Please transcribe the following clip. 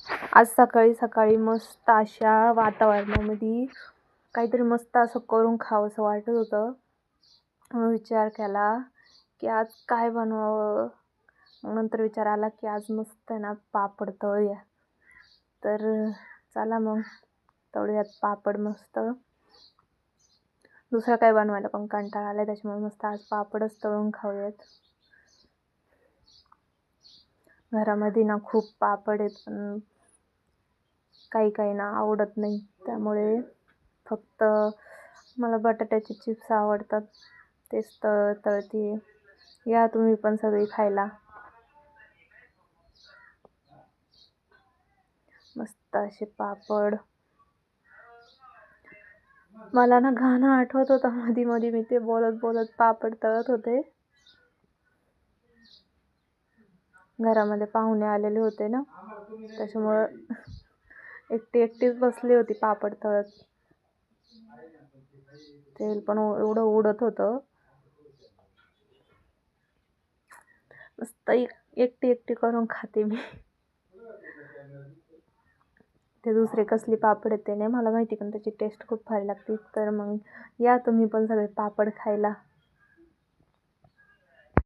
आज सकाळी सकाळी मस्त अशा वातावरणामध्ये काहीतरी मस्त असं करून खावंसं वाटत होतं. मग विचार केला की आज काय बनवावं. मग नंतर विचार आला की आज मस्त आहे ना पापड तळूया. तर चला मग तळूयात पापड मस्त. दुसरं काय बनवायला पण कंटाळा आला, त्याच्यामुळे मस्त आज पापडच तळून खाऊयात. घरामध्ये ना खूप पापड आहेत, पण काही काहींना आवडत नाही, त्यामुळे फक्त मला बटाट्याचे चिप्स आवडतात, तेच तळते. या तुम्ही पण सगळी खायला. मस्त असे पापड. मला ना गाणं आठवत होतं मध्ये मध्ये, मी ते बोलत बोलत पापड तळत होते. घरामध्ये पाहुणे आलेले होते ना, त्याच्यामुळं एकटीच बसली होती पापड तळत. तेल पण एवढं उडत होतं. मस्त एकटी एकटी करून खाते मी. ते दुसरे कसले पापड आहेत ते नाही मला माहिती, पण त्याची टेस्ट खूप भारी लागते. तर मग या तुम्ही पण सगळे पापड खायला.